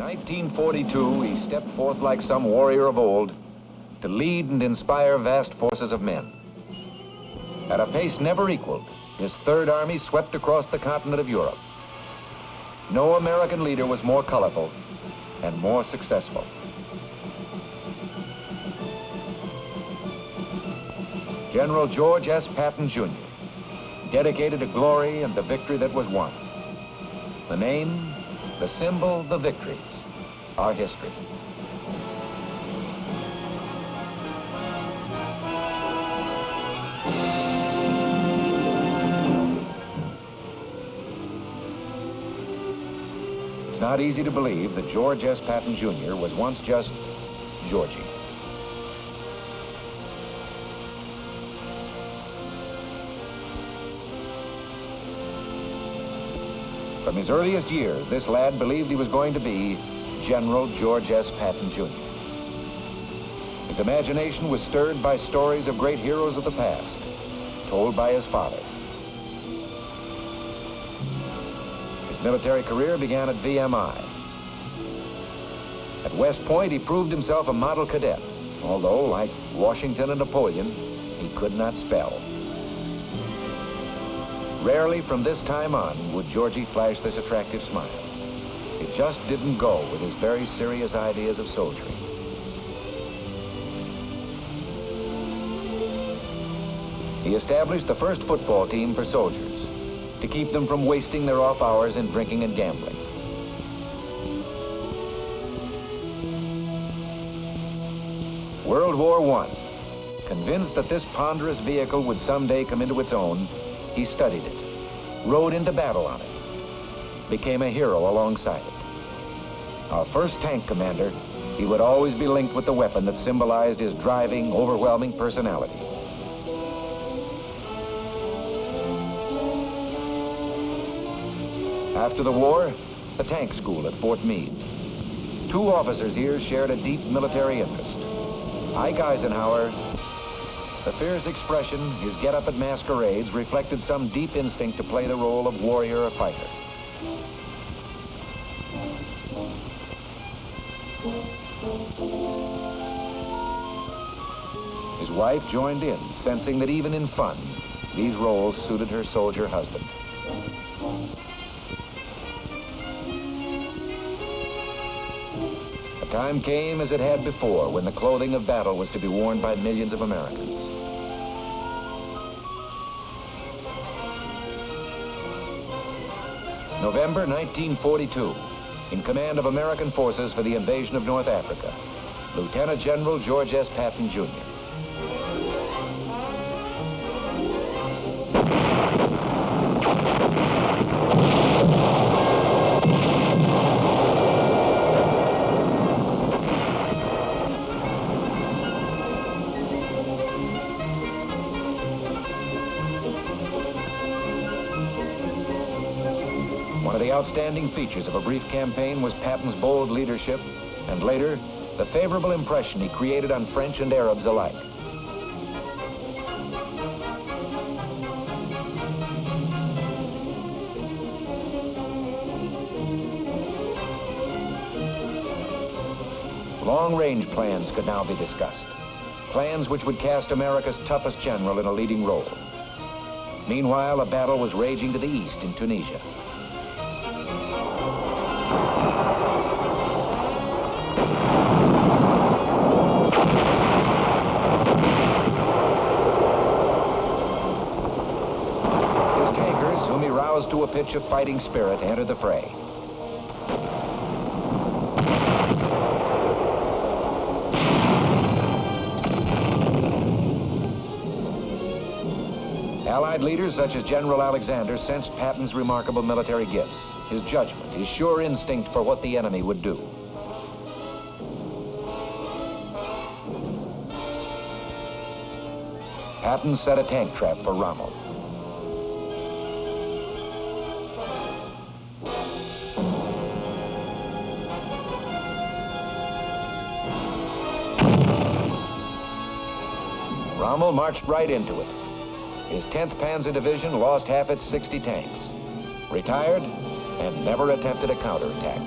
1942, he stepped forth like some warrior of old to lead and inspire vast forces of men. At a pace never equaled, his Third Army swept across the continent of Europe. No American leader was more colorful and more successful. General George S. Patton, Jr., dedicated to glory and the victory that was won. The name, the symbol, the victories, our history. It's not easy to believe that George S. Patton, Jr. was once just Georgie. From his earliest years, this lad believed he was going to be General George S. Patton, Jr. His imagination was stirred by stories of great heroes of the past, told by his father. His military career began at VMI. At West Point, he proved himself a model cadet, although, like Washington and Napoleon, he could not spell. Rarely from this time on would Georgie flash this attractive smile. It just didn't go with his very serious ideas of soldiering. He established the first football team for soldiers to keep them from wasting their off hours in drinking and gambling. World War I. Convinced that this ponderous vehicle would someday come into its own, he studied it, rode into battle on it, became a hero alongside it. Our first tank commander, he would always be linked with the weapon that symbolized his driving, overwhelming personality. After the war, the tank school at Fort Meade. Two officers here shared a deep military interest. Ike Eisenhower, the fierce expression, his get-up at masquerades, reflected some deep instinct to play the role of warrior or fighter. His wife joined in, sensing that even in fun, these roles suited her soldier husband. The time came as it had before, when the clothing of battle was to be worn by millions of Americans. November 1942, in command of American forces for the invasion of North Africa, Lieutenant General George S. Patton, Jr. One of the outstanding features of a brief campaign was Patton's bold leadership, and later, the favorable impression he created on French and Arabs alike. Long-range plans could now be discussed. Plans which would cast America's toughest general in a leading role. Meanwhile, a battle was raging to the east in Tunisia. To a pitch of fighting spirit, entered the fray. Allied leaders such as General Alexander sensed Patton's remarkable military gifts, his judgment, his sure instinct for what the enemy would do. Patton set a tank trap for Rommel. Rommel marched right into it. His 10th Panzer Division lost half its 60 tanks, retired, and never attempted a counterattack.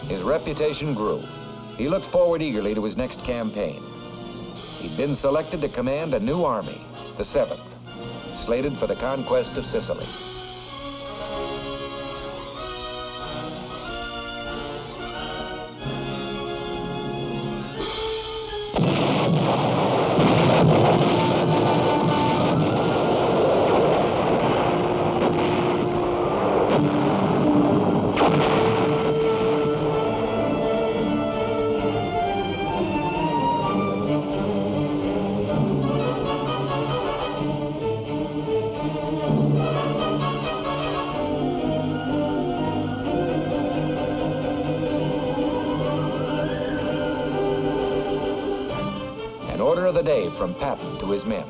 His reputation grew. He looked forward eagerly to his next campaign. He'd been selected to command a new army, the 7th, slated for the conquest of Sicily. Order of the day from Patton to his men.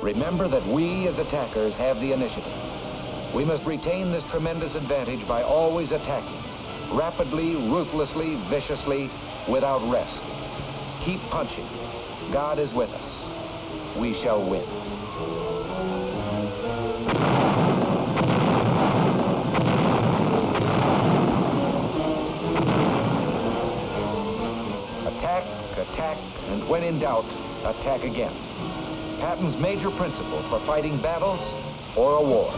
Remember that we as attackers have the initiative. We must retain this tremendous advantage by always attacking, rapidly, ruthlessly, viciously, without rest. Keep punching. God is with us. We shall win. Attack, and when in doubt, attack again. Patton's major principle for fighting battles or a war.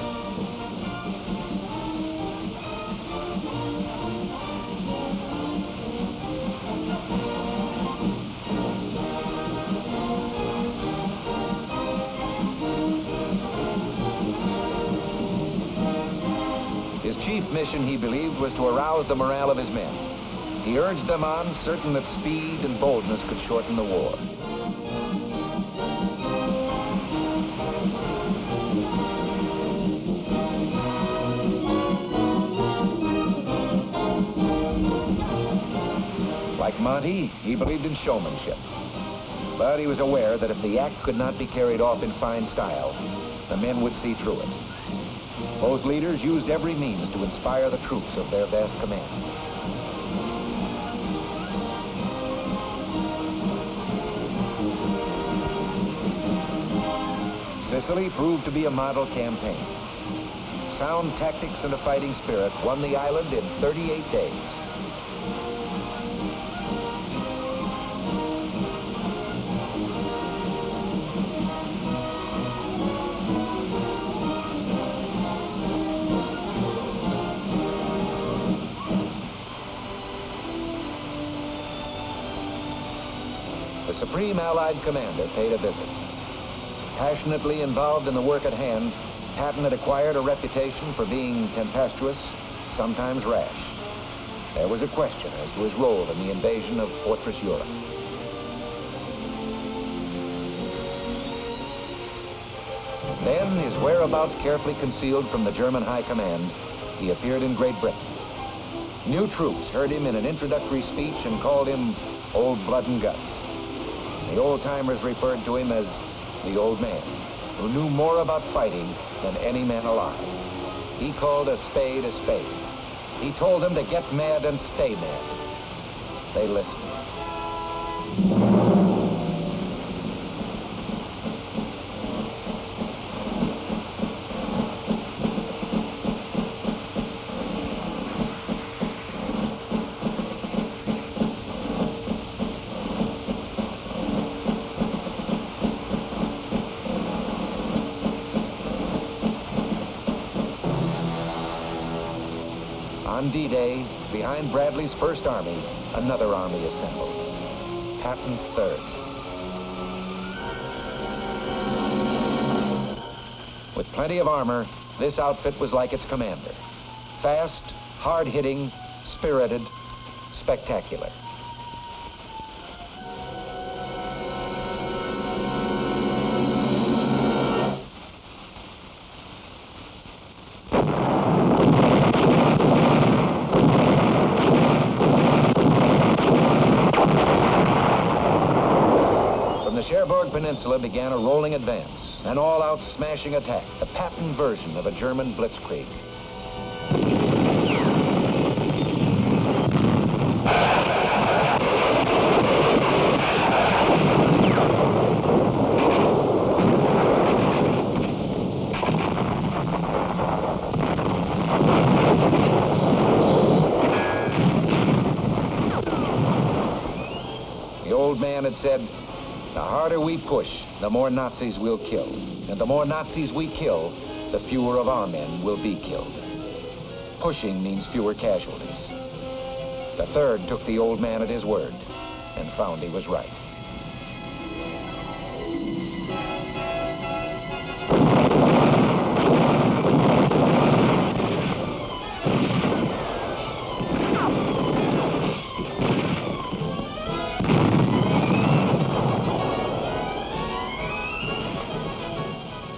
His chief mission, he believed, was to arouse the morale of his men. He urged them on, certain that speed and boldness could shorten the war. Like Monty, he believed in showmanship. But he was aware that if the act could not be carried off in fine style, the men would see through it. Both leaders used every means to inspire the troops of their vast command. Sicily proved to be a model campaign. Sound tactics and a fighting spirit won the island in 38 days. The Supreme Allied Commander paid a visit. Passionately involved in the work at hand, Patton had acquired a reputation for being tempestuous, sometimes rash. There was a question as to his role in the invasion of Fortress Europe. Then, his whereabouts carefully concealed from the German High Command, he appeared in Great Britain. New troops heard him in an introductory speech and called him Old Blood and Guts. The old-timers referred to him as the old man, who knew more about fighting than any man alive. He called a spade a spade. He told them to get mad and stay mad. They listened. On D-Day, behind Bradley's First Army, another army assembled, Patton's Third. With plenty of armor, this outfit was like its commander. Fast, hard-hitting, spirited, spectacular. Peninsula began a rolling advance, an all-out smashing attack, the Patton version of a German blitzkrieg. man had said, "The harder we push, the more Nazis we'll kill. And the more Nazis we kill, the fewer of our men will be killed." Pushing means fewer casualties. The Third took the old man at his word and found he was right.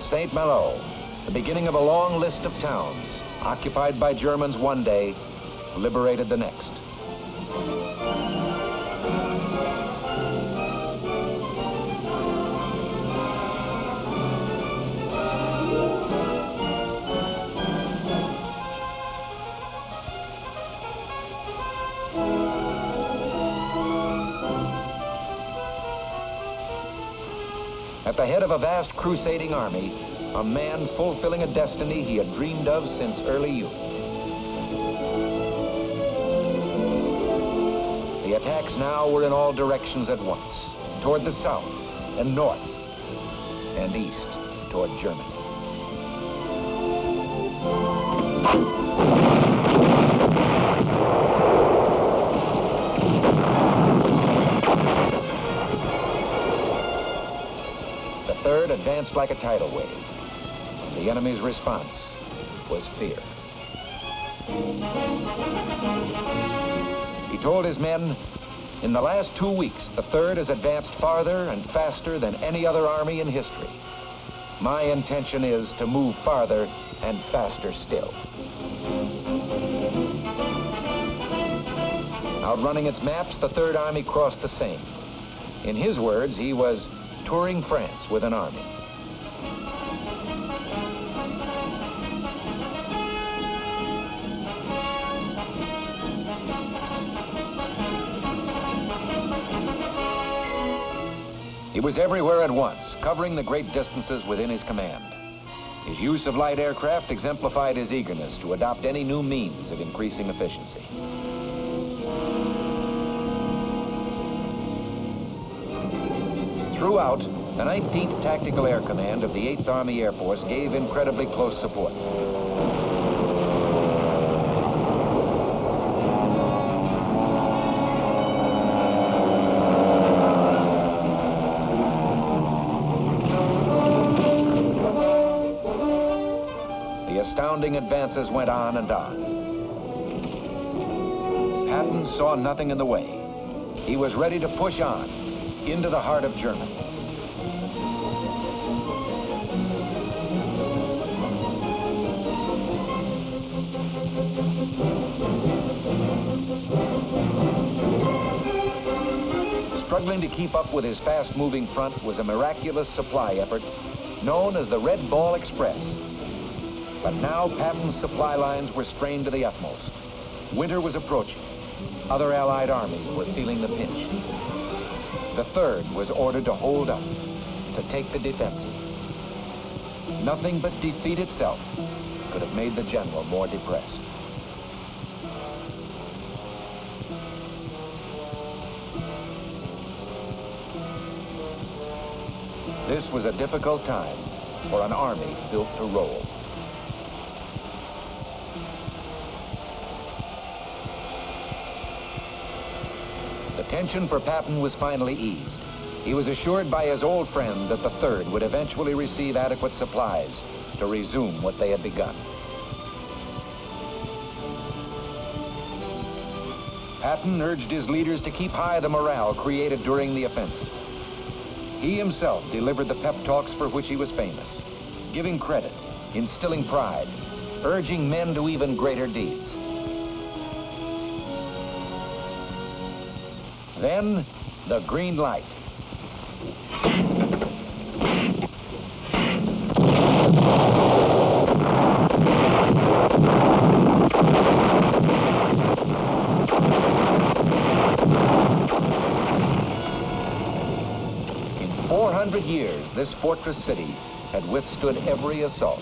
St. Malo, the beginning of a long list of towns, occupied by Germans one day, liberated the next. At the head of a vast crusading army, a man fulfilling a destiny he had dreamed of since early youth. The attacks now were in all directions at once, toward the south and north, and east toward Germany. The Third advanced like a tidal wave. The enemy's response was fear. He told his men, "In the last 2 weeks, the Third has advanced farther and faster than any other army in history. My intention is to move farther and faster still." Outrunning its maps, the Third Army crossed the Seine. In his words, he was touring France with an army. He was everywhere at once, covering the great distances within his command. His use of light aircraft exemplified his eagerness to adopt any new means of increasing efficiency. Throughout, the 19th Tactical Air Command of the 8th Army Air Force gave incredibly close support. The astounding advances went on and on. Patton saw nothing in the way. He was ready to push on into the heart of Germany. Struggling to keep up with his fast-moving front was a miraculous supply effort known as the Red Ball Express. But now Patton's supply lines were strained to the utmost. Winter was approaching. Other Allied armies were feeling the pinch. The Third was ordered to hold up, to take the defensive. Nothing but defeat itself could have made the general more depressed. This was a difficult time for an army built to roll. The tension for Patton was finally eased. He was assured by his old friend that the Third would eventually receive adequate supplies to resume what they had begun. Patton urged his leaders to keep high the morale created during the offensive. He himself delivered the pep talks for which he was famous, giving credit, instilling pride, urging men to even greater deeds. Then, the green light. In 400 years, this fortress city had withstood every assault.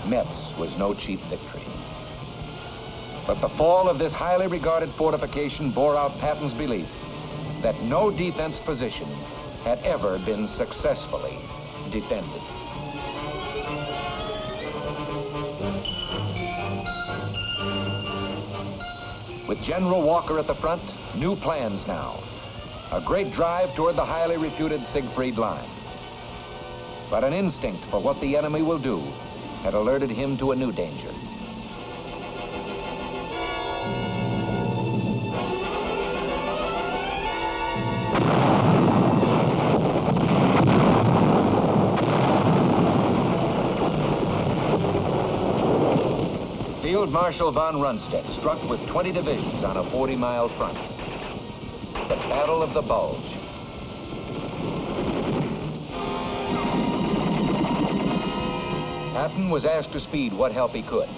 Metz was no cheap victory. But the fall of this highly regarded fortification bore out Patton's belief that no defense position had ever been successfully defended. With General Walker at the front, new plans now. A great drive toward the highly reputed Siegfried Line. But an instinct for what the enemy will do had alerted him to a new danger. Field Marshal von Rundstedt struck with 20 divisions on a 40-mile front. The Battle of the Bulge. Patton was asked to speed what help he could.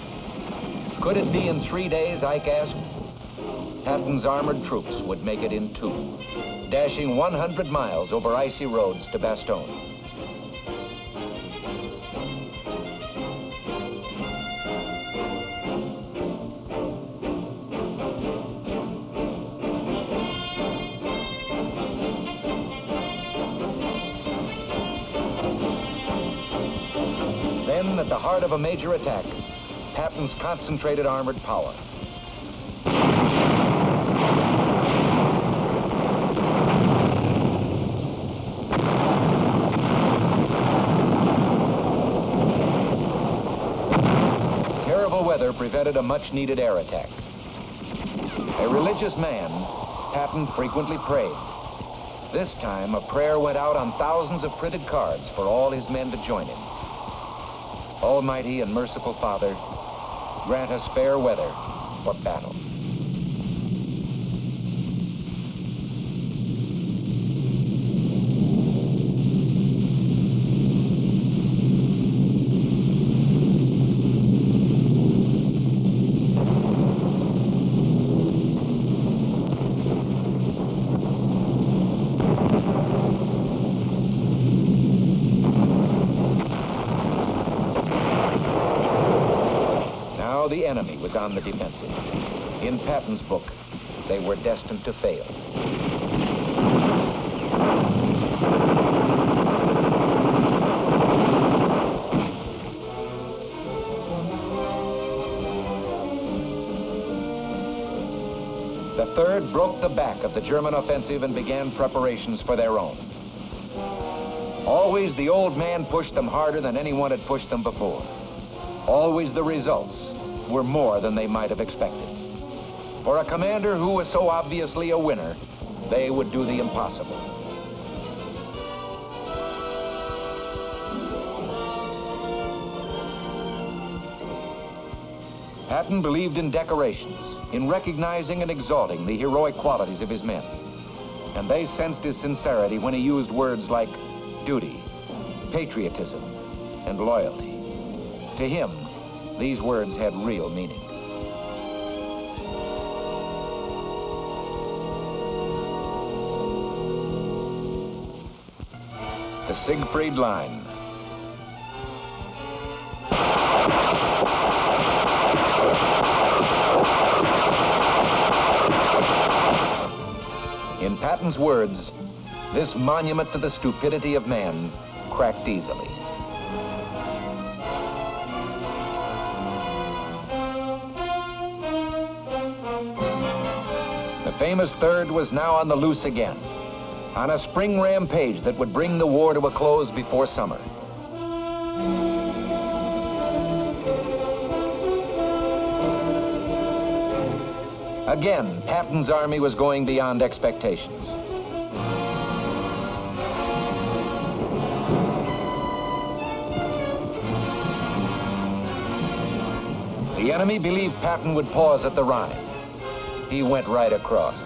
Could it be in 3 days, Ike asked? Patton's armored troops would make it in 2, dashing 100 miles over icy roads to Bastogne. Then, at the heart of a major attack, Patton's concentrated armored power. Terrible weather prevented a much-needed air attack. A religious man, Patton frequently prayed. This time, a prayer went out on thousands of printed cards for all his men to join him. Almighty and merciful Father, grant us fair weather for battle. The enemy was on the defensive. In Patton's book, they were destined to fail. The 3rd broke the back of the German offensive and began preparations for their own. Always the old man pushed them harder than anyone had pushed them before. Always the results were more than they might have expected. For a commander who was so obviously a winner, they would do the impossible. Patton believed in decorations, in recognizing and exalting the heroic qualities of his men. And they sensed his sincerity when he used words like duty, patriotism, and loyalty. To him, these words had real meaning. The Siegfried Line. In Patton's words, this monument to the stupidity of man cracked easily. The famous 3rd was now on the loose again, on a spring rampage that would bring the war to a close before summer. Again, Patton's army was going beyond expectations. The enemy believed Patton would pause at the Rhine. He went right across.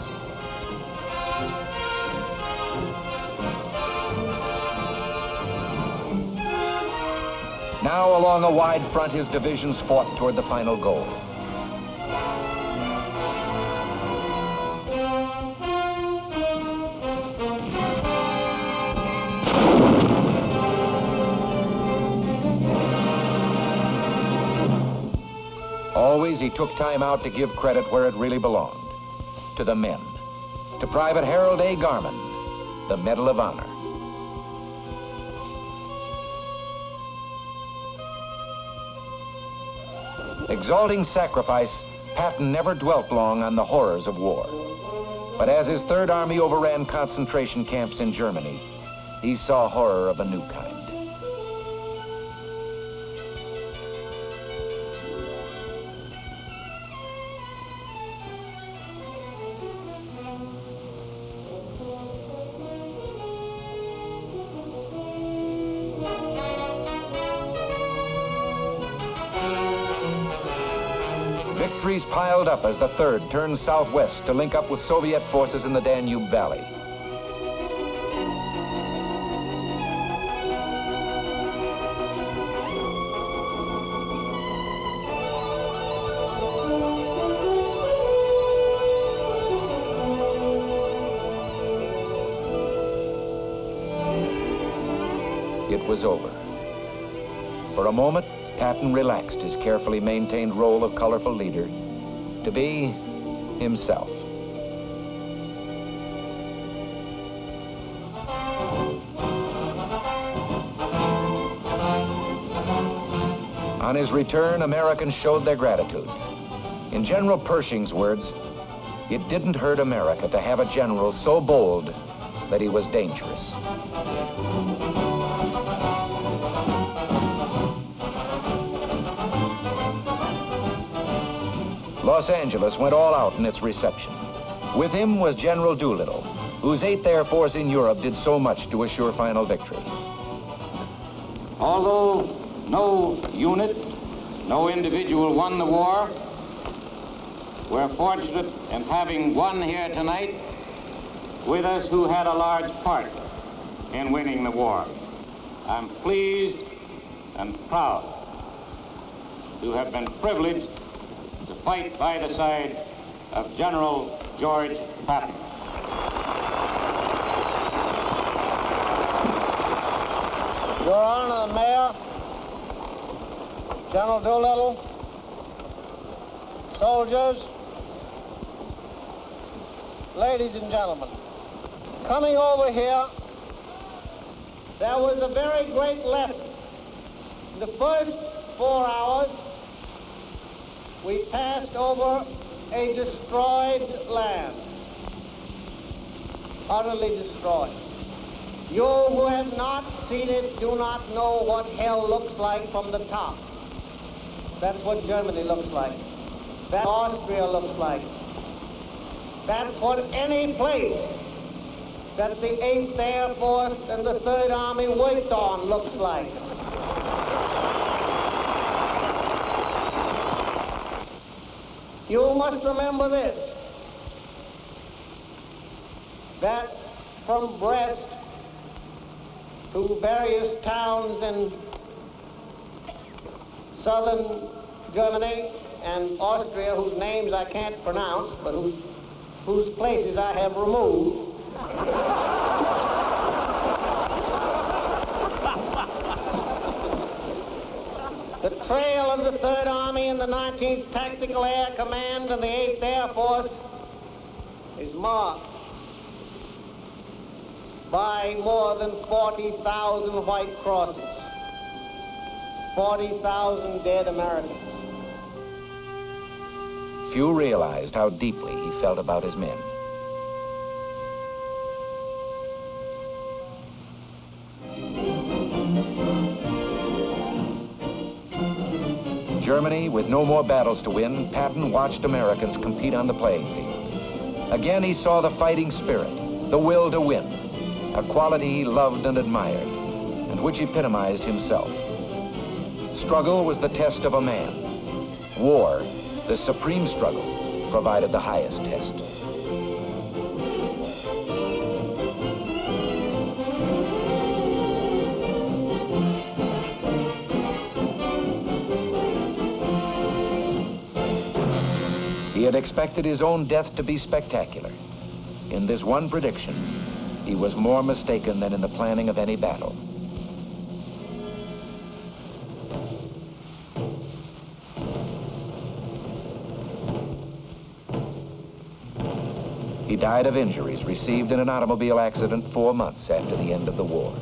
Now, along a wide front, his divisions fought toward the final goal. Always he took time out to give credit where it really belonged, to the men. To Private Harold A. Garman, the Medal of Honor. Exalting sacrifice, Patton never dwelt long on the horrors of war. But as his Third Army overran concentration camps in Germany, he saw horror of a new kind. Victories piled up as the Third turned southwest to link up with Soviet forces in the Danube Valley. It was over. For a moment, Patton relaxed his carefully maintained role of colorful leader to be himself. On his return, Americans showed their gratitude. In General Pershing's words, it didn't hurt America to have a general so bold that he was dangerous. Los Angeles went all out in its reception. With him was General Doolittle, whose 8th Air Force in Europe did so much to assure final victory. Although no unit, no individual won the war, we're fortunate in having one here tonight with us who had a large part in winning the war. I'm pleased and proud to have been privileged to fight by the side of General George Patton. Your Honor, the Mayor, General Doolittle, soldiers, ladies and gentlemen, coming over here, there was a very great lesson. In the first 4 hours, we passed over a destroyed land, utterly destroyed. You who have not seen it do not know what hell looks like from the top. That's what Germany looks like. That's what Austria looks like. That's what any place that the 8th Air Force and the 3rd Army worked on looks like. You must remember this, that from Brest to various towns in southern Germany and Austria, whose names I can't pronounce, but whose places I have removed, the trail of the 3rd Army and the 19th Tactical Air Command and the 8th Air Force is marked by more than 40,000 white crosses, 40,000 dead Americans. Few realized how deeply he felt about his men. Germany, with no more battles to win, Patton watched Americans compete on the playing field. Again, he saw the fighting spirit, the will to win, a quality he loved and admired, and which epitomized himself. Struggle was the test of a man. War, the supreme struggle, provided the highest test. He had expected his own death to be spectacular. In this one prediction, he was more mistaken than in the planning of any battle. He died of injuries received in an automobile accident 4 months after the end of the war.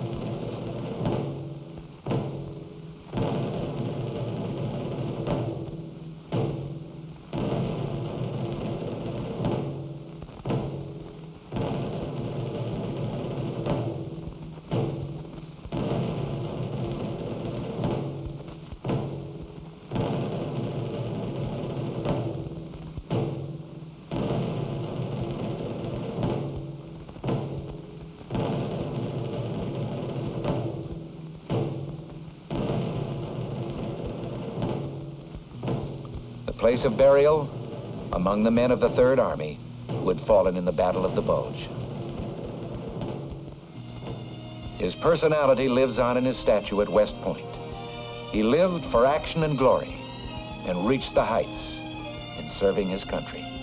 Place of burial among the men of the Third Army who had fallen in the Battle of the Bulge. His personality lives on in his statue at West Point. He lived for action and glory and reached the heights in serving his country.